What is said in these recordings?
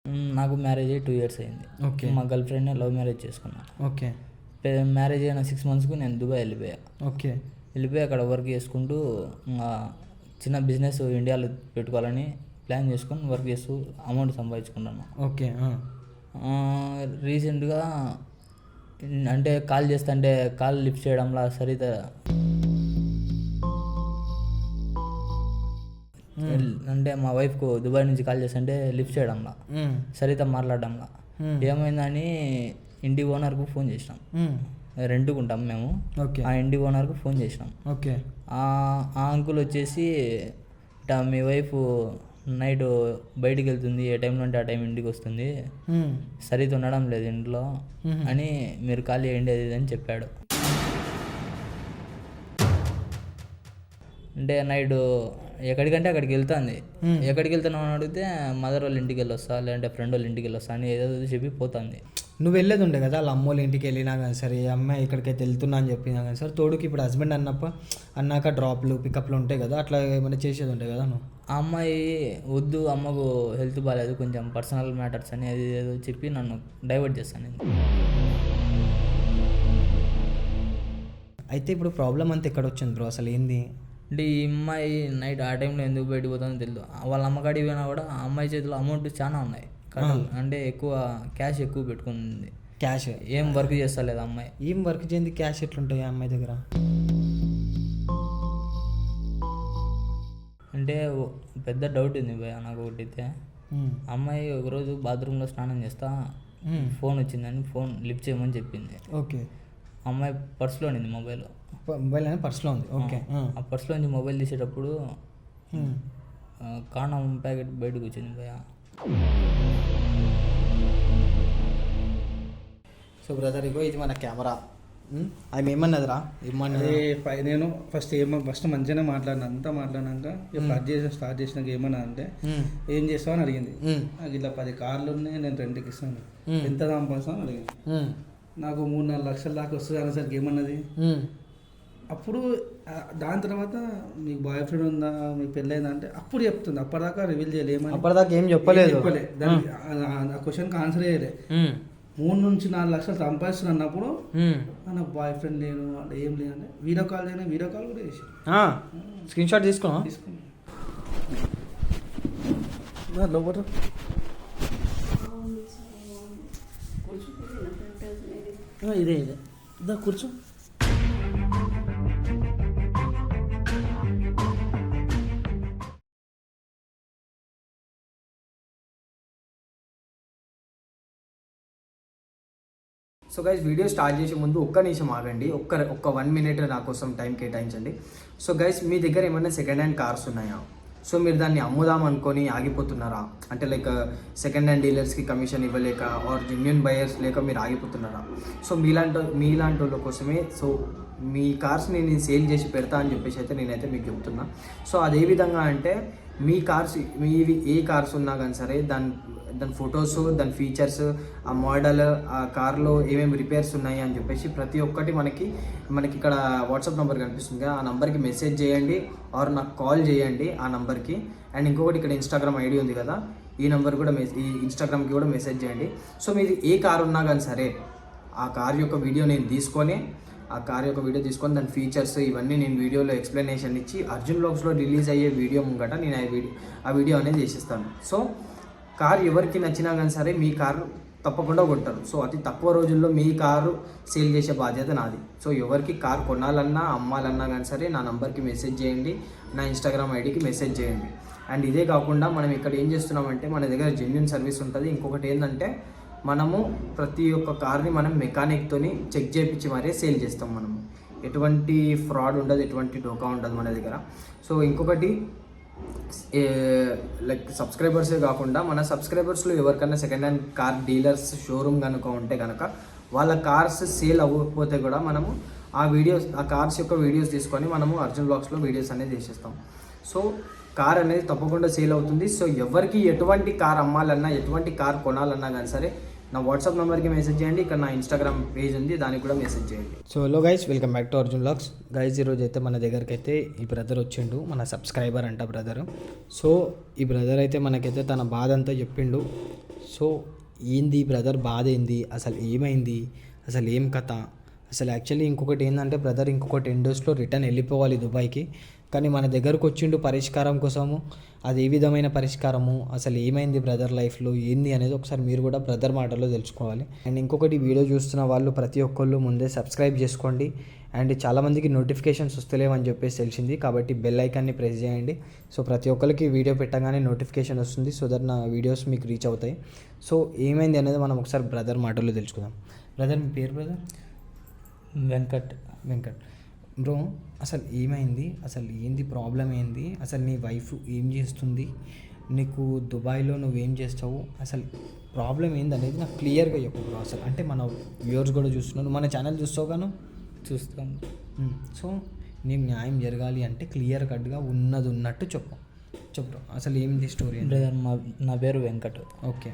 నాకు మ్యారేజ్ అయ్యి 2 years అయింది. ఓకే. మా గర్ల్ ఫ్రెండ్‌ని లవ్ మ్యారేజ్ చేసుకున్నాను. ఓకే. మ్యారేజ్ అయిన 6 monthsకి నేను దుబాయ్ వెళ్ళిపోయా. ఓకే. వెళ్ళిపోయి అక్కడ వర్క్ చేసుకుంటూ చిన్న బిజినెస్ ఇండియాలో పెట్టుకోవాలని ప్లాన్ చేసుకొని వర్క్ చేస్తూ అమౌంట్ సంపాదించుకుంటాను. ఓకే. రీసెంట్గా అంటే కాల్ చేస్తుంటే కాల్ లిఫ్ట్ చేయడంలా సరిత అంటే మా వైఫ్కు దుబాయ్ నుంచి కాల్ చేస్తుంటే లిఫ్ట్ చేయడంలా సరిత మాట్లాడడంలా ఏమైందని ఇంటి ఓనర్కు ఫోన్ చేసినాం. రెంట్కు ఉంటాం మేము. ఆ ఇంటి ఓనర్కు ఫోన్ చేసినాం. ఓకే. ఆ అంకుల్ వచ్చేసి ఇట్లా మీ వైఫ్ నైట్ బయటికి వెళ్తుంది, ఏ టైంలో అంటే ఆ టైం ఇంటికి వస్తుంది, సరిత ఉండడం లేదు ఇంట్లో అని మీరు కాల్ చేయండి అది ఇది అని చెప్పాడు. అంటే నైట్ ఎక్కడికంటే అక్కడికి వెళ్తుంది. ఎక్కడికి వెళ్తున్నావు అని అడిగితే మదర్ వాళ్ళ ఇంటికి వెళ్ళి వస్తా, లేదంటే ఫ్రెండ్ వాళ్ళ ఇంటికి వెళ్ళి వస్తా అని ఏదో చెప్పి పోతుంది. నువ్వు వెళ్ళేది ఉండే కదా వాళ్ళ అమ్మోళ్ళ ఇంటికి వెళ్ళినా కానీ సరే, అమ్మాయి ఇక్కడికైతే వెళ్తున్నా అని చెప్పినా కానీ సరే, తోడుకి ఇప్పుడు హస్బెండ్ అన్నాక డ్రాప్లు పికప్లు ఉంటాయి కదా, అట్లా ఏమైనా చేసేది ఉంటాయి కదా నువ్వు. ఆ అమ్మాయి వద్దు, అమ్మకు హెల్త్ బాగాలేదు, కొంచెం పర్సనల్ మ్యాటర్స్ అని అది ఏదో చెప్పి నన్ను డైవర్ట్ చేస్తాను. అయితే ఇప్పుడు ప్రాబ్లం అంతా ఎక్కడ వచ్చింది బ్రో, అసలు ఏంది అంటే ఈ అమ్మాయి నైట్ ఆ టైంలో ఎందుకు బయటకు పోతుందో తెలియదు. వాళ్ళ అమ్మకాడికి పోయినా కూడా ఆ అమ్మాయి చేతిలో అమౌంట్ చాలా ఉన్నాయి, అంటే ఎక్కువ క్యాష్ ఎక్కువ పెట్టుకుంది. క్యాష్ ఏం వర్క్ చేస్తా లేదు అమ్మాయి. ఏం వర్క్ చేయండి, క్యాష్ ఎట్లుంటాయి ఆ అమ్మాయి దగ్గర? అంటే పెద్ద డౌట్ ఉంది భయ నాకు ఒకటైతే. అమ్మాయి ఒకరోజు బాత్రూంలో స్నానం చేస్తా ఫోన్ వచ్చిందని ఫోన్ లిఫ్ట్ చేయమని చెప్పింది. ఓకే. అమ్మాయి పర్స్లో ఉంది మొబైల్ అనేది పర్స్లో ఉంది. ఓకే. ఆ పర్స్లో నుంచి మొబైల్ తీసేటప్పుడు కాండం ప్యాకెట్ బయటకు వచ్చింది భయ. సో బ్రదర్ ఇగో ఇది మన కెమెరా. ఆమె ఏమన్నదిరా? నేను ఫస్ట్ మంచిగానే మాట్లాడినాక స్టార్ట్ చేసినాక ఏమన్నా అంటే ఏం చేస్తావు అని అడిగింది. నాకు ఇట్లా 10 కార్లు ఉన్నాయి, నేను రెంట్కి ఇస్తాను, ఎంత సంపాదిస్తాను అని అడిగింది. నాకు 3-4 లక్షల దాకా వస్తుంది అనేసరికి ఏమన్నది. అప్పుడు దాని తర్వాత మీకు బాయ్ ఫ్రెండ్ ఉందా, మీకు పెళ్ళైందా అంటే అప్పుడు చెప్తుంది. అప్పటిదాకా రివీల్ చేయలేమని, అప్పటిదాకా ఏం చెప్పలేదు. ఆ క్వశ్చన్కి ఆన్సర్ చేయలే. 3-4 లక్షలు సంపాదిస్తున్నా అన్నప్పుడు నాకు బాయ్ ఫ్రెండ్ లేను అంటే ఏం లేదంటే వీడియో కాల్ చేయను, వీడియో కాల్ కూడా చేసి స్క్రీన్ షాట్ తీసుకున్నా. లోపల ఇదే ఇదే కూర్చో. సో గైస్ వీడియో స్టార్ట్ చేసే ముందు ఒక్క నిమిషం ఆగండి, ఒక్క 1 minute నా కోసం టైం కేటాయించండి. సో గైస్ మీ దగ్గర ఏమైనా సెకండ్ హ్యాండ్ కార్స్ ఉన్నాయా? సో మీరు దాన్ని అమ్ముదాం అనుకొని ఆగిపోతున్నారా? అంటే లైక్ సెకండ్ హ్యాండ్ డీలర్స్కి కమిషన్ ఇవ్వలేక ఆర్ జెన్యూన్ బయర్స్ లేక మీరు ఆగిపోతున్నారా? సో మీలాంటి వాళ్ళ కోసమే సో మీ కార్స్ని నేను సేల్ చేసి పెడతా అని చెప్పేసి అయితే నేనైతే మీకు చెప్తున్నా. సో అదే విధంగా అంటే మీ కార్స్ మీవి ఏ కార్స్ ఉన్నా కానీ సరే దాని ఫొటోస్, దాని ఫీచర్స్, ఆ మోడల్, ఆ కార్లో ఏమేమి రిపేర్స్ ఉన్నాయి అని చెప్పేసి ప్రతి ఒక్కటి మనకి ఇక్కడ వాట్సాప్ నెంబర్ కనిపిస్తుంది కదా, ఆ నెంబర్కి మెసేజ్ చేయండి ఆర్ నాకు కాల్ చేయండి ఆ నెంబర్కి. అండ్ ఇంకొకటి ఇక్కడ ఇన్స్టాగ్రామ్ ఐడి ఉంది కదా, ఈ నెంబర్ కూడా ఈ ఇన్స్టాగ్రామ్కి కూడా మెసేజ్ చేయండి. సో మీది ఏ కార్ ఉన్నా కానీ సరే ఆ కార్ యొక్క వీడియో నేను తీసుకొని దాని ఫీచర్స్ ఇవన్నీ నేను వీడియోలో ఎక్స్ప్లెనేషన్ ఇచ్చి అర్జున్ వ్లాగ్స్లో రిలీజ్ అయ్యే వీడియో ముంగట నేను ఆ వీడియో అనేది చేసిస్తాను. సో కార్ ఎవరికి నచ్చినా కానీ సరే మీ కారు తప్పకుండా కొంటారు. సో అతి తక్కువ రోజుల్లో మీ కారు సేల్ చేసే బాధ్యత నాది. సో ఎవరికి కార్ కొనాలన్నా అమ్మాలన్నా కానీ సరే నా నంబర్కి మెసేజ్ చేయండి, నా ఇన్స్టాగ్రామ్ ఐడికి మెసేజ్ చేయండి. అండ్ ఇదే కాకుండా మనం ఇక్కడ ఏం చేస్తున్నామంటే మన దగ్గర జెన్యూన్ సర్వీస్ ఉంటుంది. ఇంకొకటి ఏంటంటే మనము ప్రతి ఒక్క కార్ని మనం మెకానిక్తోని చెక్ చేయించి మరీ సేల్ చేస్తాం. మనము ఎటువంటి ఫ్రాడ్ ఉండదు, ఎటువంటి డోకా ఉండదు మన దగ్గర. సో ఇంకొకటి లైక్ సబ్స్క్రైబర్సే కాకుండా మన సబ్స్క్రైబర్స్లో ఎవరికైనా second hand car dealers showroom కనుక ఉంటే కనుక వాళ్ళ కార్స్ సేల్ అవ్వకపోతే కూడా మనము ఆ కార్స్ యొక్క వీడియోస్ తీసుకొని మనము అర్జున్ వ్లాగ్స్లో వీడియోస్ అనేది చేసేస్తాం. సో కార్ అనేది తప్పకుండా సేల్ అవుతుంది. సో ఎవరికి ఎటువంటి కార్ అమ్మాలన్నా ఎటువంటి కార్ కొనాలన్నా కానీ సరే నా వాట్సాప్ నెంబర్కి మెసేజ్ చేయండి. ఇక్కడ నా ఇన్స్టాగ్రామ్ పేజ్ ఉంది, దానికి కూడా మెసేజ్ చేయండి. So hello guys, welcome back to Arjun vlogs. Guys ఈరోజు అయితే మన దగ్గరికి అయితే ఈ బ్రదర్ వచ్చిండు, మన సబ్స్క్రైబర్ అంట బ్రదర్. సో ఈ బ్రదర్ అయితే మనకైతే తన బాధ అంతా చెప్పిండు. సో ఏంది బ్రదర్ బాధ ఏంది, అసలు ఏమైంది, అసలు ఏం కథ? అసలు యాక్చువల్లీ ఇంకొకటి ఏంటంటే బ్రదర్ ఇంకొక 10 డేస్లో రిటర్న్ వెళ్ళిపోవాలి దుబాయ్కి. కానీ మన దగ్గరకు వచ్చిండు పరిష్కారం కోసము. అది ఏ విధమైన పరిష్కారము, అసలు ఏమైంది బ్రదర్ లైఫ్లో ఏంది అనేది ఒకసారి మీరు కూడా బ్రదర్ మాటల్లో తెలుసుకోవాలి. అండ్ ఇంకొకటి వీడియో చూస్తున్న వాళ్ళు ప్రతి ఒక్కళ్ళు ముందే సబ్స్క్రైబ్ చేసుకోండి. అండ్ చాలామందికి నోటిఫికేషన్స్ వస్తలేవని చెప్పేసి తెలిసింది, కాబట్టి బెల్ ఐకాన్ని ప్రెస్ చేయండి. సో ప్రతి ఒక్కరికి వీడియో పెట్టగానే నోటిఫికేషన్ వస్తుంది, సో దట్ నా వీడియోస్ మీకు రీచ్ అవుతాయి. సో ఏమైంది అనేది మనం ఒకసారి బ్రదర్ మాటల్లో తెలుసుకుందాం. బ్రదర్ మీ పేరు బ్రదర్? వెంకట్. బ్రో అసలు ఏమైంది, అసలు ఏంది ప్రాబ్లం ఏంది, అసలు నీ వైఫ్ ఏం చేస్తుంది, నీకు దుబాయ్లో నువ్వేం చేస్తావు, అసలు ప్రాబ్లం ఏంది అనేది నాకు క్లియర్గా చెప్పు బ్రో. అసలు అంటే మన వ్యూవర్స్ కూడా చూస్తున్నాను, మన ఛానల్ చూస్తావు గాను చూస్తాం. సో నీకు న్యాయం జరగాలి అంటే క్లియర్ కట్గా ఉన్నది ఉన్నట్టు చెప్పు బ్రో. అసలు ఏంది స్టోరీ? బ్రదర్ నా పేరు వెంకట్. ఓకే.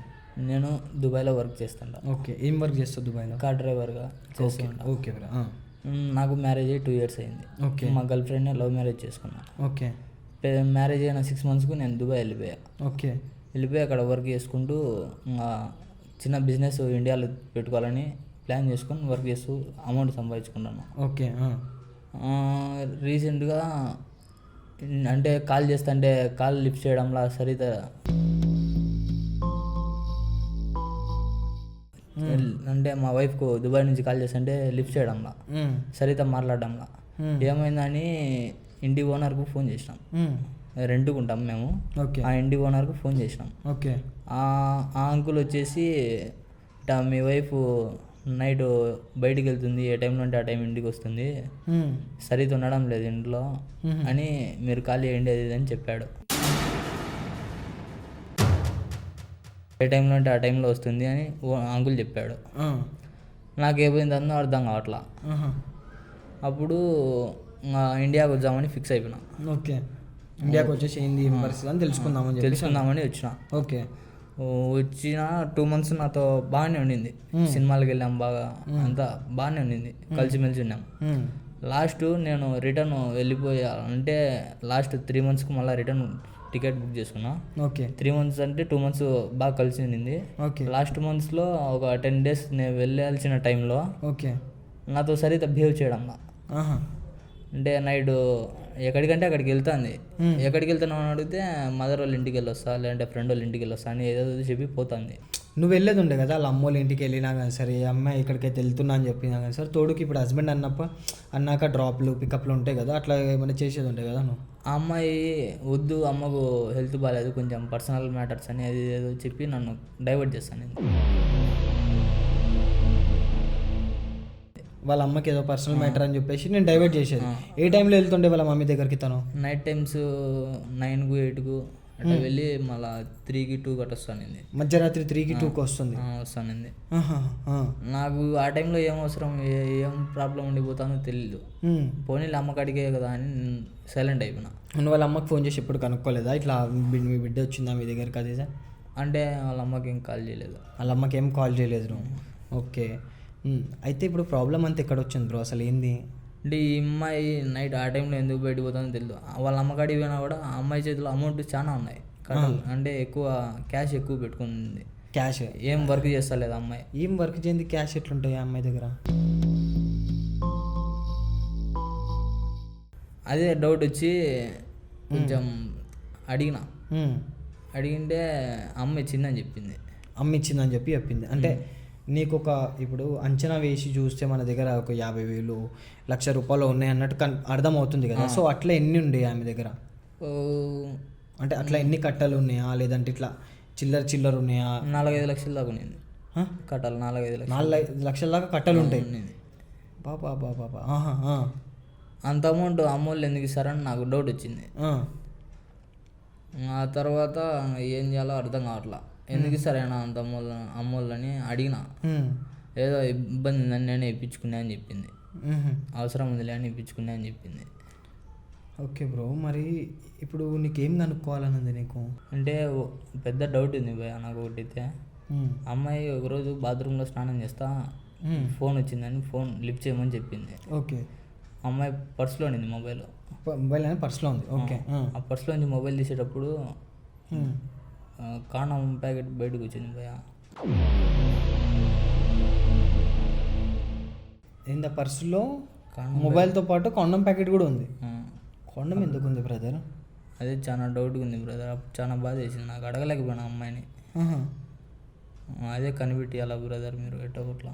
నేను దుబాయ్లో వర్క్ చేస్తుంటా. ఓకే. ఏం వర్క్ చేస్తావు దుబాయ్లో? కార్ డ్రైవర్గా చేస్తుంటా. Okay bro. నాకు మ్యారేజ్ అయ్యి 2 years అయింది. ఓకే. మా గర్ల్ ఫ్రెండ్ని లవ్ మ్యారేజ్ చేసుకున్నా. ఓకే. మ్యారేజ్ అయిన 6 monthsకు నేను దుబాయ్ వెళ్ళిపోయా. ఓకే. వెళ్ళిపోయి అక్కడ వర్క్ చేసుకుంటూ చిన్న బిజినెస్ ఇండియాలో పెట్టుకోవాలని ప్లాన్ చేసుకొని వర్క్ చేస్తూ అమౌంట్ సంపాదించుకుంటాను. ఓకే. రీసెంట్గా అంటే కాల్ చేస్తుంటే కాల్ లిఫ్ట్ చేయడంలా సరిత అంటే మా వైఫ్కు దుబాయ్ నుంచి కాల్ చేస్తుంటే లిఫ్ట్ చేయడంలా సరిత మాట్లాడడంలా ఏమైందని ఇంటి ఓనర్కు ఫోన్ చేసినాం. రెంట్కు ఉంటాం మేము. ఓకే. ఆ ఇంటి ఓనర్కు ఫోన్ చేసినాం. ఓకే. ఆ అంకుల్ వచ్చేసి ఇట్లా మీ వైఫ్ నైట్ బయటికి వెళ్తుంది, ఏ టైంలో అంటే ఆ టైం ఇంటికి వస్తుంది, సరిత ఉండడం లేదు ఇంట్లో అని మీరు కాల్ చేయండి అది అని చెప్పాడు. ఏ టైంలో అంటే ఆ టైంలో వస్తుంది అని అంకుల్ చెప్పాడు. నాకు ఏమైంది అన్నో అర్థం కావట్లా. అప్పుడు ఇండియాకి వద్దామని ఫిక్స్ అయిపోయినా. ఓకే. ఇండియాకి వచ్చేసి ఏంది పరిస్థితి అని తెలుసుకుందామని వచ్చిన. ఓకే. వచ్చిన 2 months నాతో బాగానే ఉండింది. సినిమాలకు వెళ్ళాం, బాగా అంతా బాగానే ఉండింది, కలిసిమెలిసి ఉన్నాం. లాస్ట్ నేను రిటర్న్ వెళ్ళిపోయా అంటే లాస్ట్ 3 monthsకు మళ్ళీ రిటర్న్ టికెట్ బుక్ చేసుకున్నా. ఓకే. 3 months అంటే 2 months బాగా కలిసి ఉండింది. ఓకే. లాస్ట్ మంత్స్లో ఒక 10 days నేను వెళ్ళాల్సిన టైంలో ఓకే నాతో సరిత బిహేవ్ చేయడంలా. అంటే నైట్ ఎక్కడికంటే అక్కడికి వెళ్తుంది. ఎక్కడికి వెళ్తున్నావు అని అడిగితే మదర్ వాళ్ళ ఇంటికి వెళ్ళి వస్తా, లేదంటే ఫ్రెండ్ వాళ్ళ ఇంటికి వెళ్ళి వస్తా అని ఏదో చెప్పి పోతుంది. నువ్వు వెళ్ళేది ఉండే కదా వాళ్ళ అమ్మోళ్ళ ఇంటికి వెళ్ళినా కానీ సరే, అమ్మాయి ఇక్కడికైతే వెళ్తున్నా అని చెప్పినా కానీ సరే, తోడుకి ఇప్పుడు హస్బెండ్ అన్నాక డ్రాప్లు పికప్లు ఉంటాయి కదా, అట్లా ఏమైనా చేసేది ఉండే కదా నువ్వు? ఆ అమ్మాయి వద్దు, అమ్మకు హెల్త్ బాగాలేదు, కొంచెం పర్సనల్ మ్యాటర్స్ అని అది ఏదో చెప్పి నన్ను డైవర్ట్ చేస్తాను. నేను వాళ్ళ అమ్మకి ఏదో పర్సనల్ మ్యాటర్ అని చెప్పేసి నేను డైవర్ట్ చేసేది. ఏ టైంలో వెళ్తుండే వాళ్ళ మమ్మీ దగ్గరికి తను? నైట్ టైమ్స్ 9కు 8కు అట్లా వెళ్ళి మళ్ళీ 3కి 2కి అట్లా వస్తానండి. మధ్యరాత్రి 3కి 2కి వస్తానండి. నాకు ఆ టైంలో ఏం అవసరం, ఏం ప్రాబ్లం ఉండిపోతానో తెలీదు. పోనీ అమ్మకాడికే కదా అని సైలెంట్ అయిపోయినా. నువ్వు వాళ్ళ అమ్మకి ఫోన్ చేసి ఎప్పుడు కనుక్కోలేదా ఇట్లా మీ బిడ్డ వచ్చిందా మీ దగ్గరికి అది సార్ అంటే? వాళ్ళ అమ్మకి ఏం కాల్ చేయలేదు. వాళ్ళ అమ్మకి ఏం కాల్ చేయలేదు నువ్వు? ఓకే. అయితే ఇప్పుడు ప్రాబ్లం అంతా ఎక్కడ వచ్చింది బ్రో, అసలు ఏంది? అంటే ఈ అమ్మాయి నైట్ ఆ టైంలో ఎందుకు బయటకు పోతుందో తెలియదు. వాళ్ళ అమ్మకాడికి పోయినా కూడా ఆ అమ్మాయి చేతిలో అమౌంట్ చాలా ఉన్నాయి, అంటే ఎక్కువ క్యాష్ ఎక్కువ పెట్టుకుంది. క్యాష్ ఏం వర్క్ చేస్తలేదు అమ్మాయి. ఏం వర్క్ చేయండి, క్యాష్ ఎట్లుంటాయి ఆ అమ్మాయి దగ్గర? అదే డౌట్ వచ్చి కొంచెం అడిగింటే అమ్మ ఇచ్చిందని చెప్పింది. అమ్మ ఇచ్చిందని చెప్పింది. అంటే నీకు ఒక ఇప్పుడు అంచనా వేసి చూస్తే మన దగ్గర ఒక 50,000 1,00,000 ఉన్నాయి అన్నట్టు అర్థమవుతుంది కదా. సో అట్లా ఎన్ని ఉండే ఆమె దగ్గర? అంటే అట్లా ఎన్ని కట్టలు ఉన్నాయా, లేదంటే ఇట్లా చిల్లర ఉన్నాయా? 4-5 లక్షల దాకా ఉంది కట్టాలి. 4-5 లక్షల దాకా కట్టలు ఉంటాయి. బాబా. అంత అమౌంట్ అమ్మోళ్ళు ఎందుకు ఇస్తారని నాకు డౌట్ వచ్చింది. ఆ తర్వాత ఏం చేయాలో అర్థం కావట్లా. ఎందుకు ఇస్తారైనా అంత అమ్మోళ్ళని అడిగినా. ఏదో ఇబ్బంది ఉందని నేను ఇప్పించుకున్నా అని చెప్పింది. అవసరం ఉందిలే అని ఇప్పించుకున్నా అని చెప్పింది. ఓకే బ్రో, మరి ఇప్పుడు నీకేం కనుక్కోవాలని ఉంది నీకు? అంటే పెద్ద డౌట్ ఉంది భయ నాకు ఒకటైతే. అమ్మాయి ఒకరోజు బాత్రూంలో స్నానం చేస్తా ఫోన్ వచ్చిందని ఫోన్ లిఫ్ట్ చేయమని చెప్పింది. ఓకే. అమ్మాయి పర్స్లో ఉండింది మొబైల్ అని పర్స్లో ఉంది. ఓకే. ఆ పర్స్లో నుంచి మొబైల్ తీసేటప్పుడు కాండం ప్యాకెట్ బయటకు వచ్చింది భయ. ఇంత పర్సులో కాండం మొబైల్తో పాటు కాండం ప్యాకెట్ కూడా ఉంది. కాండం ఎందుకు ఉంది బ్రదర్? అదే చాలా డౌట్గా ఉంది బ్రదర్. అప్పుడు చాలా బాధ వేసింది నాకు, అడగలేకపోయినా అమ్మాయిని. అదే కనిపెట్టి అలా బ్రదర్ మీరు ఎట్టో ఒకట్లా.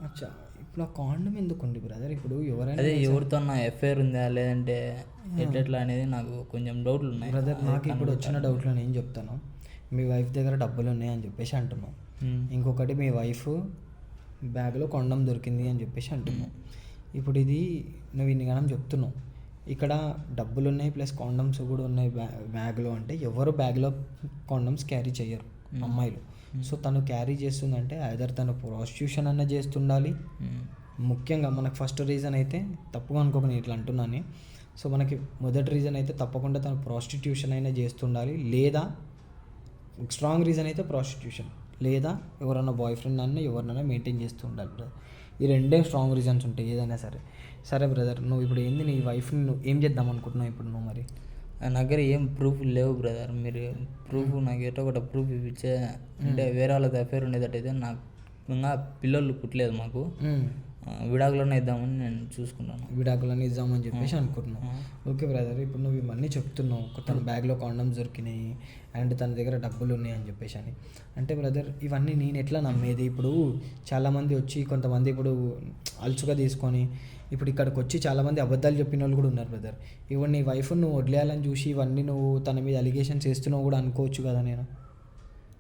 అచ్చా, ఇప్పుడు ఆ కాండం ఎందుకు ఉంది బ్రదర్? ఇప్పుడు ఎవరైనా అదే ఎవరితో నా ఎఫ్ఐఆర్ ఉందా లేదంటే ఎట్లా అనేది నాకు కొంచెం డౌట్లు ఉన్నాయి బ్రదర్. నాకు ఇప్పుడు వచ్చిన డౌట్లో నేను చెప్తాను. మీ వైఫ్ దగ్గర డబ్బులు ఉన్నాయని చెప్పేసి అంటున్నావు. ఇంకొకటి మీ వైఫ్ బ్యాగ్లో కాండం దొరికింది అని చెప్పేసి అంటున్నావు. ఇప్పుడు ఇది నువ్వు ఇన్ని గణం చెప్తున్నావు, ఇక్కడ డబ్బులు ఉన్నాయి ప్లస్ కాండమ్స్ కూడా ఉన్నాయి బ్యాగ్లో అంటే ఎవరు బ్యాగ్లో కాండమ్స్ క్యారీ చేయరు అమ్మాయిలు. సో తను క్యారీ చేస్తుందంటే ఐదర్ తను ప్రాస్టిట్యూషన్ అన్న చేస్తుండాలి. ముఖ్యంగా మనకు ఫస్ట్ రీజన్ అయితే తప్పుగా అనుకోక నేను ఇట్లా అంటున్నాను. సో మనకి మొదటి రీజన్ అయితే తప్పకుండా తను ప్రాస్టిట్యూషన్ అయినా చేస్తుండాలి, లేదా స్ట్రాంగ్ రీజన్ అయితే ప్రాస్టిట్యూషన్, లేదా ఎవరన్నా బాయ్ ఫ్రెండ్ అన్న ఎవరినైనా మెయింటైన్ చేస్తూ ఉండాలి బ్రదర్. ఈ రెండే స్ట్రాంగ్ రీజన్స్ ఉంటాయి ఏదైనా సరే. సరే బ్రదర్, నువ్వు ఇప్పుడు ఏంది నీ వైఫ్ని నువ్వు ఏం చేద్దాం అనుకుంటున్నావు ఇప్పుడు నువ్వు? మరి నా దగ్గర ఏం ప్రూఫ్ లేవు బ్రదర్. మీరు ప్రూఫ్ నాకు ఎటో ఒకటి ప్రూఫ్ ఇప్పించే, అంటే వేరే వాళ్ళతో అఫేర్ ఉండేటట్టయితే నాకు ఇంకా పిల్లలు పుట్టలేదు మాకు, విడాకులోనే ఇద్దామని నేను చూసుకున్నాను. విడాకులని ఇద్దామని చెప్పేసి అనుకుంటున్నావు. ఓకే బ్రదర్, ఇప్పుడు నువ్వు ఇవన్నీ చెప్తున్నావు, తన బ్యాగ్లో కాండమ్స్ దొరికినాయి అండ్ తన దగ్గర డబ్బులు ఉన్నాయి అని చెప్పేసి అని. అంటే బ్రదర్ ఇవన్నీ నేను ఎట్లా నమ్మేది? ఇప్పుడు చాలామంది వచ్చి కొంతమంది ఇప్పుడు అలుచుగా తీసుకొని ఇప్పుడు ఇక్కడికి వచ్చి చాలామంది అబద్ధాలు చెప్పిన వాళ్ళు కూడా ఉన్నారు బ్రదర్. ఇవన్నీ నీ వైఫ్ నువ్వు వదిలేయాలని చూసి ఇవన్నీ నువ్వు తన మీద అలిగేషన్స్ చేస్తున్నావు కూడా అనుకోవచ్చు కదా.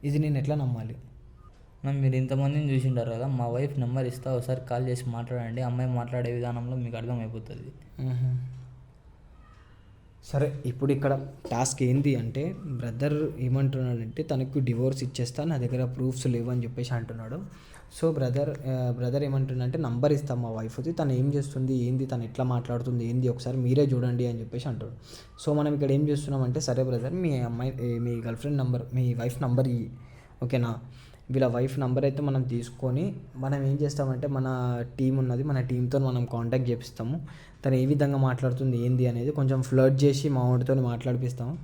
ఇది నేను ఎట్లా నమ్మాలి? మీరు ఇంతమందిని చూసింటారు కదా, మా వైఫ్ నెంబర్ ఇస్తా, ఒకసారి కాల్ చేసి మాట్లాడండి. అమ్మాయి మాట్లాడే విధానంలో మీకు అర్థమైపోతుంది. సరే, ఇప్పుడు ఇక్కడ టాస్క్ ఏంటి అంటే బ్రదర్ ఏమంటున్నాడంటే తనకు డివోర్స్ ఇచ్చేస్తా, నా దగ్గర ప్రూఫ్స్ లేవు అని చెప్పేసి అంటున్నాడు. సో బ్రదర్ ఏమంటుందంటే నంబర్ ఇస్తాం మా వైఫ్ది, తను ఏం చేస్తుంది ఏంది, తను ఎట్లా మాట్లాడుతుంది ఏంది ఒకసారి మీరే చూడండి అని చెప్పేసి అంటాడు. సో మనం ఇక్కడ ఏం చేస్తున్నామంటే, సరే బ్రదర్ మీ గర్ల్ ఫ్రెండ్ నంబర్, మీ వైఫ్ నంబర్ ఇయ్యి, ఓకేనా? వీళ్ళ వైఫ్ నంబర్ అయితే మనం తీసుకొని మనం ఏం చేస్తామంటే మన టీం ఉన్నది, మన టీంతో మనం కాంటాక్ట్ చేపిస్తాము. తను ఏ విధంగా మాట్లాడుతుంది ఏంది అనేది కొంచెం ఫ్లర్ట్ చేసి మా వాడితో మాట్లాడిపిస్తాము.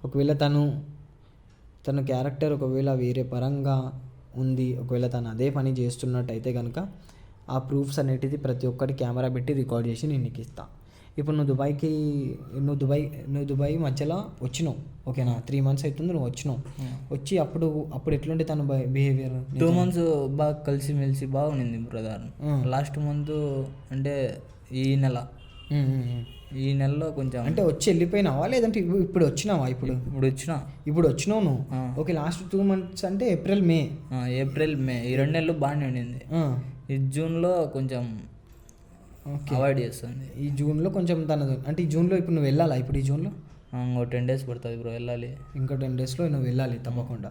ఒకవేళ తన క్యారెక్టర్ ఒకవేళ వేరే పరంగా ఉంది, ఒకవేళ తను అదే పని చేస్తున్నట్టయితే కనుక ఆ ప్రూఫ్స్ అనేటిది ప్రతి ఒక్కటి కెమెరా పెట్టి రికార్డ్ చేసి నేను నీకు ఇస్తాను. ఇప్పుడు నువ్వు దుబాయ్ మధ్యలో వచ్చినావు, ఓకేనా? 3 months అవుతుంది నువ్వు వచ్చినావు. వచ్చి అప్పుడు ఎట్లుంటే తన బిహేవియర్? 2 months బాగా కలిసిమెలిసి బాగుండింది బ్రదర్. లాస్ట్ మంత్ అంటే ఈ నెలలో కొంచెం అంటే వచ్చి వెళ్ళిపోయినావా లేదంటే ఇప్పుడు వచ్చినావా? ఇప్పుడు వచ్చినావు నువ్వు. ఓకే, లాస్ట్ 2 months అంటే ఏప్రిల్ మే ఈ 2 నెలలు బాగానే ఉండింది. ఈ జూన్లో కొంచెం అవాయిడ్ చేస్తుంది. ఈ జూన్లో కొంచెం తనది అంటే ఈ జూన్లో ఇప్పుడు నువ్వు వెళ్ళాలా? ఇప్పుడు ఈ జూన్లో ఇంకో 10 days పడుతుంది బ్రో వెళ్ళాలి. ఇంకో 10 daysలో నువ్వు వెళ్ళాలి తప్పకుండా.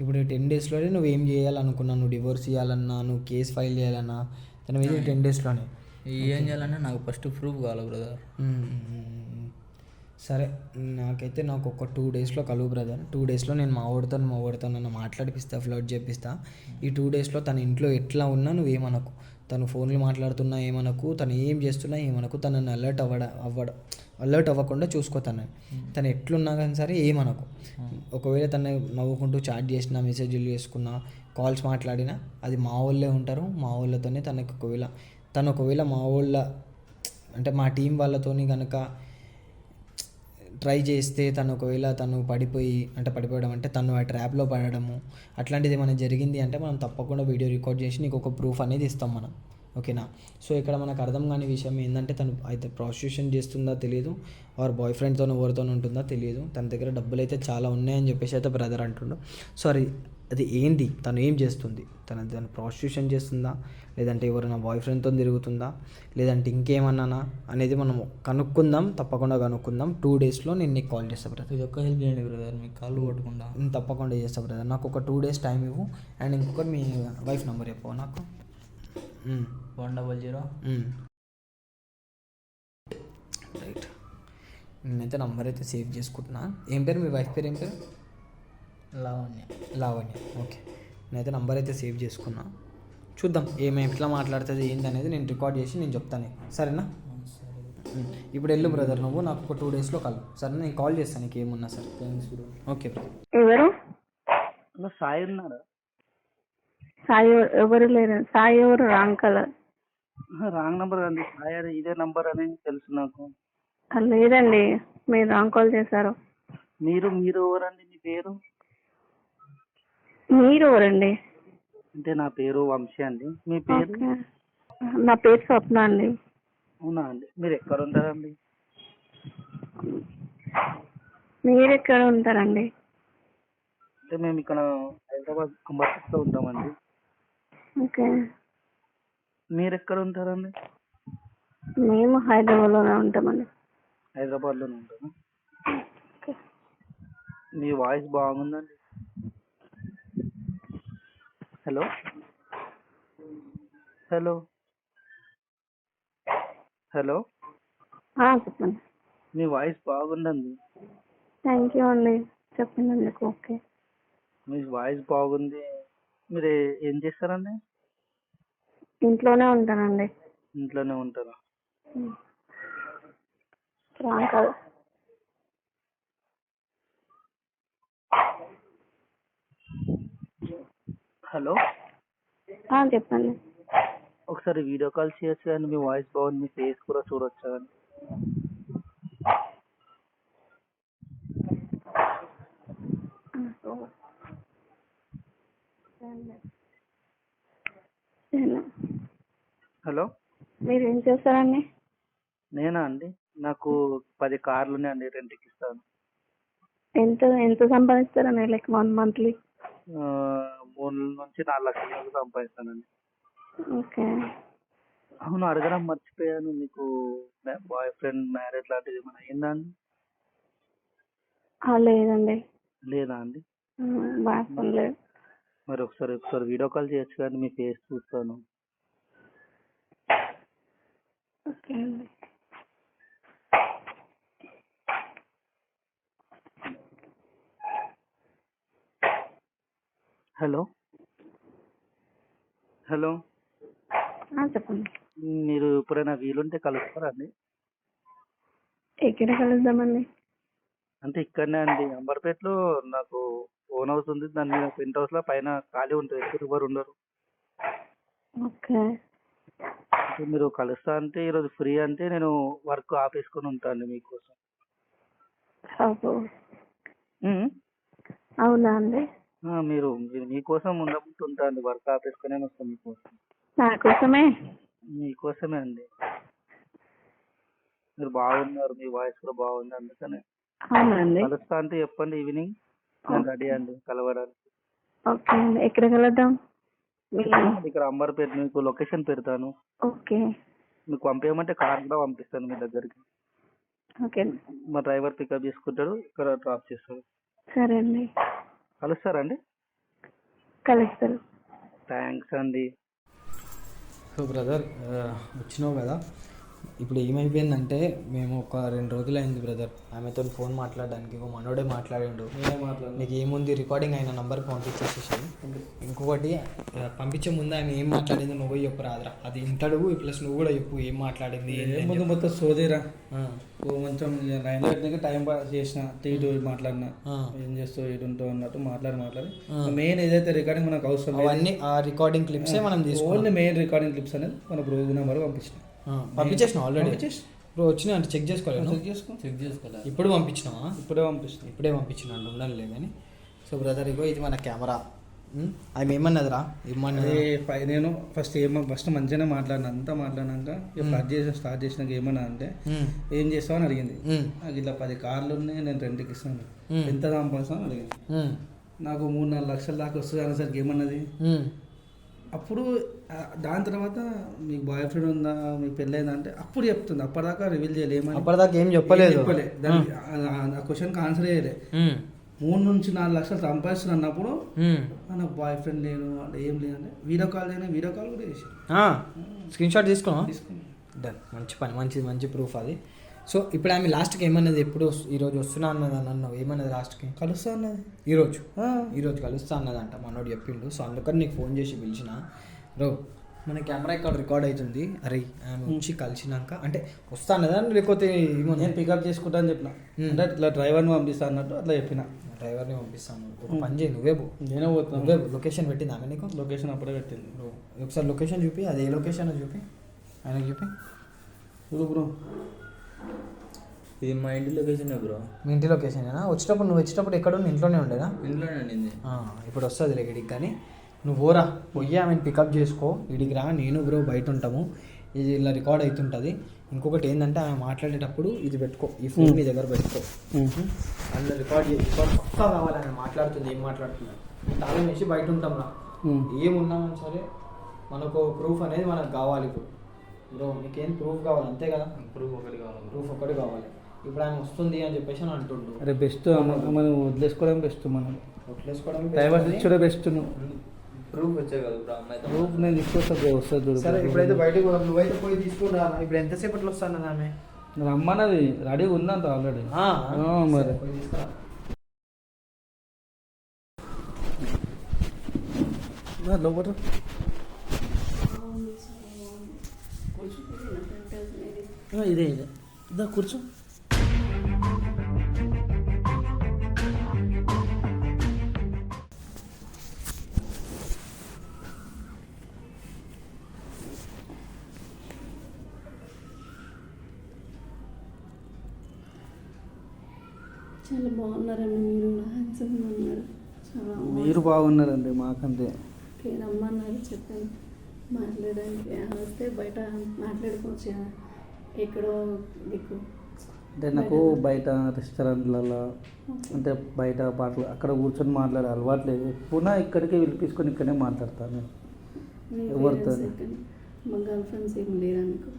ఇప్పుడు 10 daysలోనే నువ్వు ఏం చేయాలనుకున్నావు? నువ్వు డివోర్స్ ఇవ్వాలన్నా, నువ్వు కేసు ఫైల్ చేయాలన్నా తన మీద 10 daysలోనే ఏం చేయాలన్నా నాకు ఫస్ట్ ప్రూఫ్ కావాలి బ్రదర్. సరే, నాకు ఒక 2 daysలో కలువు బ్రదర్. 2 daysలో నేను మా వాడితో నన్ను మాట్లాడిపిస్తా, ఫ్లర్ట్ చేపిస్తా. ఈ 2 daysలో తన ఇంట్లో ఎట్లా ఉన్నా నువ్వేమనకు, తను ఫోన్లు మాట్లాడుతున్నా ఏమనకు, తను ఏం చేస్తున్నా ఏమనకు, తనని అలర్ట్ అవ్వకుండా చూసుకో. తను ఎట్లున్నా కానీ సరే ఏమనకు. ఒకవేళ తను నవ్వుకుంటూ చాట్ చేసినా, మెసేజ్లు చేసుకున్నా, కాల్స్ మాట్లాడినా అది మా వాళ్ళే ఉంటారు. మా వాళ్ళతోనే తను ఒకవేళ మా వాళ్ళ అంటే మా టీం వాళ్ళతోని కనుక ట్రై చేస్తే తను పడిపోవడం అంటే తను ఆ ట్రాప్లో పడడము అట్లాంటిది ఏమైనా జరిగింది అంటే మనం తప్పకుండా వీడియో రికార్డ్ చేసి నీకు ఒక ప్రూఫ్ అనేది ఇస్తాం మనం, ఓకేనా? సో ఇక్కడ మనకు అర్థం కాని విషయం ఏంటంటే తను అయితే ప్రాస్టిట్యూషన్ చేస్తుందా తెలియదు, వారు బాయ్ ఫ్రెండ్తో ఎవరితో ఉంటుందా తెలియదు. తన దగ్గర డబ్బులు అయితే చాలా ఉన్నాయని చెప్పేసి అయితే బ్రదర్ అంటుండు. సో అది ఏంది, తను ఏం చేస్తుంది, తను ప్రాస్టిట్యూషన్ చేస్తుందా లేదంటే ఎవరైనా బాయ్ ఫ్రెండ్తో తిరుగుతుందా లేదంటే ఇంకేమన్నానా అనేది మనం తప్పకుండా కనుక్కుందాం. 2 daysలో నేను నీకు కాల్ చేస్తా బ్రదర్. ఇది ఒక్క హెల్ప్ చేయండి బ్రదర్, మీకు కాల్ కొట్టకుండా. తప్పకుండా చేస్తా బ్రదర్. నాకు ఒక 2 days టైం ఇవ్వు అండ్ ఇంకొకటి మీ వైఫ్ నెంబర్ చెప్పు నాకు. 100. రైట్, నేనైతే నంబర్ అయితే సేవ్ చేసుకుంటున్నా. ఏం పేరు మీ వైఫ్ పేరు? ఏం పేరు? లావణ్య. ఓకే, నేనైతే నంబర్ అయితే సేవ్ చేసుకున్నా. చూద్దాం ఎట్లా మాట్లాడుతుంది ఏంది అనేది నేను రికార్డ్ చేసి నేను చెప్తాను, సరేనా? ఇప్పుడు వెళ్ళు బ్రదర్, నువ్వు నాకు ఒక 2 డేస్లో కలు. సరే నేను కాల్ చేస్తాను నీకు ఏమున్నా సరే. Thanks bro. Okay bro. ఎవరు? హలో సాయి ఉన్నారా? సాయి ఎవరు లేరు. సాయి ఎవరు? Wrong colour. రాంగ్ నంబర్ అండి. సాయి అని ఇదే నంబర్ అని తెలుసు నాకు. లేదండి, మీరు రాంగ్ కాల్ చేశారు. మీరు ఎవరండి? మీ పేరు? మీరు ఎవరండి? అంటే నా పేరు వంశీ అండి. మీ పేరు? ఓకే. నా పేరు స్వప్న అండి. అవునా అండి. మీరు ఎక్కడ ఉంటారండి? మీరు ఎక్కడ ఉంటారండి? అంటే మేము ఇక్కడ హైదరాబాద్ అంబర్పేటలో ఉంటామండి. ఓకే. మీరు ఎక్కడ ఉంటారండి? మేము హైదరాబాద్లోనే ఉంటామండి. హైదరాబాద్లోనే ఉంటారా? ఓకే. మీ వాయిస్ బాగుందండి. హలో హలో హలో చెప్పండి. మీ వాయిస్ బాగుందండి. థ్యాంక్ యూ అండి చెప్పినందుకు. ఓకే. మీ వాయిస్ బాగుంది. మీరు ఏం చేస్తారండి? ఇంట్లోనే ఉంటానండి. ఇంట్లోనే ఉంటారా? Wrong call. హలో చెప్పండి. ఒకసారి వీడియో కాల్ చేయొచ్చు కానీ మీ వాయిస్ బాగుంది. మీ ఫేస్ కూడా చూడొచ్చా అని. హలో మీరు ఏం చేస్తారండి? నేనా అండి? నాకు 10 కార్లు ఉన్నాయండి, రెంట్కి ఇస్తాను. ఎంత ఎంత సంపాదిస్తారా నెలకి, మంత్లీ? 3 నుంచి 4 లక్షల వరకు సంపాదిస్తానండి. ఓకే. అవును, అడగడం మర్చిపోయాను. మీకు బాయ్ ఫ్రెండ్ మ్యారేజ్ లాంటిది ఏమైనా అయిందా అండి? లేదండి. లేదా అండి? బాగా లేదు. మరి ఒకసారి వీడియో కాల్ చేయొచ్చు కానీ మీ ఫేస్ చూస్తాను. ఓకే అండి. హలో హలో చెప్పండి. మీరు ఎప్పుడైనా వీలుంటే కలుస్తారా అండి? ఎక్కడ కలుద్దామండి? అంటే ఇక్కడనే అండి, అంబర్పేటలో నాకు ఓన్ హౌస్ ఉంది. దాని మీద పెంట్ హౌస్లో పైన ఖాళీ ఉంటుంది, ఎవరు ఉండరు. ఓకే. అంటే మీరు కలుస్తా అంటే ఈరోజు ఫ్రీ అంటే నేను వర్క్ ఆపేసుకొని ఉంటాను మీకోసం. అవునా అండి? మీరు మీకోసం ఉండబుట్టు అండి, వర్క్ ఆపేసుకునే వస్తాను మీకోసం. నా కోసమే? మీకోసమే అండి. మీరు బాగున్నారు, మీ వాయిస్ కూడా బాగుంది, అందుకనే. అవునండి. కలుస్తా అంటే చెప్పండి, ఈవినింగ్ నేను రెడీ అండి కలవడానికి. ఓకే అండి. ఎక్కడ కలుద్దాం? ఇక్కడ అంబర్పేట మీకు లొకేషన్ పెడతాను. ఓకే. మీకు పంపించమంటే కార్ కూడా పంపిస్తాను మీ దగ్గరికి. ఓకే. మా డ్రైవర్ పికప్ చేసుకుంటాడు, ఇక్కడ డ్రాప్ చేస్తాడు. సరే అండి. కలుస్తారా అండి? కలుస్తారు. థ్యాంక్స్ అండి. సో బ్రదర్, వచ్చినావు కదా, ఇప్పుడు ఏమైపోయిందంటే మేము ఒక 2 రోజులు అయింది బ్రదర్ ఆమెతో ఫోన్ మాట్లాడడానికి. ఇంకో మనోడే మాట్లాడిండు. నీకు ఏముంది, రికార్డింగ్ అయిన నంబర్కి పంపించేసేసి. ఇంకొకటి పంపించే ముందు ఆమె ఏం మాట్లాడింది నువ్వు చెప్పు రాదురా, అది ఇంటడు ప్లస్ నువ్వు కూడా చెప్పు ఏం మాట్లాడింది. ముందు మొత్తం సోదేరా, కొంచెం లైన్ పెట్టినాక టైం పాస్ చేసిన, టీటూ మాట్లాడినా, ఏం చేస్తావు ఏడుంటావు అన్నట్టు మాట్లాడి మెయిన్ ఏదైతే రికార్డింగ్ మనకు అవసరం అవన్నీ ఆ రికార్డింగ్ క్లిప్సే మనం తీసుకోవాలి. ఓన్లీ మెయిన్ రికార్డింగ్ క్లిప్స్ అనేది మన బ్రో నెంబర్ పంపించేసిన ఆల్రెడీ. ఇప్పుడు వచ్చినాయి అంటే చెక్ చేసుకోలేదు. చెక్ చేసుకోవాలి. ఇప్పుడు పంపించినావా? ఇప్పుడే పంపించిన ఉండాలి కానీ. సో బ్రదర్, ఇగో ఇది మన కెమెరా. ఆమె ఏమన్నదిరా? నేను ఫస్ట్ మంచిగానే అంతా మాట్లాడినాక స్టార్ట్ చేసినాక ఏమన్నా అంటే ఏం చేస్తావు అని అడిగింది. నాకు ఇట్లా 10 కార్లు ఉన్నాయి, నేను రెంట్కి ఇస్తాను, ఎంత సంపాదిస్తాను అని అడిగింది. నాకు 3-4 లక్షల దాకా వస్తుంది అనేసరికి ఏమన్నది. అప్పుడు దాని తర్వాత మీకు బాయ్ ఫ్రెండ్ ఉందా, మీకు పెళ్ళైందా అంటే అప్పుడు చెప్తుంది. అప్పటిదాకా రివీల్ చేయలేదు. అప్పటిదాకా ఏం చెప్పలేదు. ఆ క్వశ్చన్కి ఆన్సర్ చేయలే. 3 నుంచి 4 లక్షలు సంపాదిస్తున్నా అన్నప్పుడు నాకు బాయ్ ఫ్రెండ్ లేను అంటే ఏం లేదంటే వీడియో కాల్ కూడా చేసి స్క్రీన్ షాట్ తీసుకున్నాం. డన్, మంచి పని, మంచి ప్రూఫ్ అది. సో ఇప్పుడు ఆమె లాస్ట్కి ఏమన్నది, ఎప్పుడు ఈరోజు వస్తున్నా అన్నది అని అన్నావు, ఏమన్నది లాస్ట్కి? కలుస్తా అన్నది. ఈరోజు కలుస్తా అన్నదంట మనోడు చెప్పిండు. సో అందుకని నీకు ఫోన్ చేసి పిలిచిన. బ్రో మన కెమెరా ఇక్కడ రికార్డ్ అవుతుంది. అరే ఆమె వచ్చి కలిసినాక అంటే వస్తాను కదా లేకపోతే నేను పికప్ చేసుకుంటా అని చెప్పిన. అంటే ఇట్లా డ్రైవర్ని పంపిస్తా అన్నట్టు అట్లా చెప్పిన. డ్రైవర్ని పంపిస్తాను, ఒక పని చేయి నువ్వే పో. నేనే పోతాను. నువ్వే లొకేషన్ పెట్టింది ఆమె నీకు? లొకేషన్ అప్పుడే పెట్టింది. ఒకసారి లొకేషన్ చూపి, అది ఏ లొకేషన్ చూపి, ఆయనకు చూపి. చూడు బ్రో, ఇది మా ఇంటి లొకేషన్ బ్రో. మీ ఇంటి లొకేషనేనా? వచ్చేటప్పుడు నువ్వు వచ్చేటప్పుడు ఎక్కడ ఉండి ఇంట్లోనే ఉండేనా? ఇంట్లోనే ఉండింది. ఇప్పుడు వస్తుంది ఇడికి, కానీ నువ్వు పోరా, పోయి ఆమెను పికప్ చేసుకో, ఇడికి రా, నేను బ్రో బయట ఉంటాము, ఇది ఇలా రికార్డ్ అవుతుంటుంది. ఇంకొకటి ఏంటంటే ఆమె మాట్లాడేటప్పుడు ఇది పెట్టుకో, ఈ ఫోన్ నీ దగ్గర పెట్టుకో, అందులో రికార్డ్ చేసి పక్కా కావాలి ఆమె మాట్లాడుతుంది, ఏం మాట్లాడుతుంది. తాళం వేసి బయట ఉంటాం రా, ఏమున్నామని సరే మనకు ప్రూఫ్ అనేది మనకు కావాలి. ఇప్పుడు బ్రో నీకేం ప్రూఫ్ కావాలి అంతే కదా? ప్రూఫ్ ఒకటి కావాలి. ప్రూఫ్ ఒకటి కావాలి. ఇప్పుడు ఆయన వస్తుంది అని చెప్పేసి అని అంటుండు. అరే బెస్ట్ మనం వదిలేసుకోవడం బెస్ట్, మనం వదిలేసుకోవడం డైవర్స్ ఇచ్చడం బెస్ట్. ప్రూఫ్ వచ్చే కదా బ్రో అమ్మాయి. ప్రూఫ్ నేను తీసుకొస్తా బ్రో, వస్తుంది చూడు. సరే ఇప్పుడైతే బయటకు పోదాం, నువ్వైతే పోయి తీసుకురా. ఇప్పుడు ఎంతసేపట్లో వస్తాను ఆమె? రమ్మన్నది రెడీగా ఉందంట ఆల్రెడీ. మరి పోయి తీసుకురా. లోపల ఇదే ఇదే ఇదా కూర్చో. చాలా బాగున్నారండి మీరు, హ్యాండ్సమ్గా ఉన్నారు, చాలా మీరు బాగున్నారండి మాకంటే. ఓకే రమ్మన్నారు, చెప్పాను మాట్లాడడానికి. వస్తే బయట మాట్లాడుకోవచ్చు కదా, ఎక్కడో దిక్కు. అంటే నాకు బయట రెస్టారెంట్లలో అంటే బయట పాటలు అక్కడ కూర్చొని మాట్లాడే అలవాటు లేదు. పునః ఇక్కడికే పిలిపించుకొని ఇక్కడే మాట్లాడతాను. మీ ఎవరితో? పేరెంట్స్ ఎక్కడ? మా గర్ల్ ఫ్రెండ్స్ ఏమి లేరా మీకు?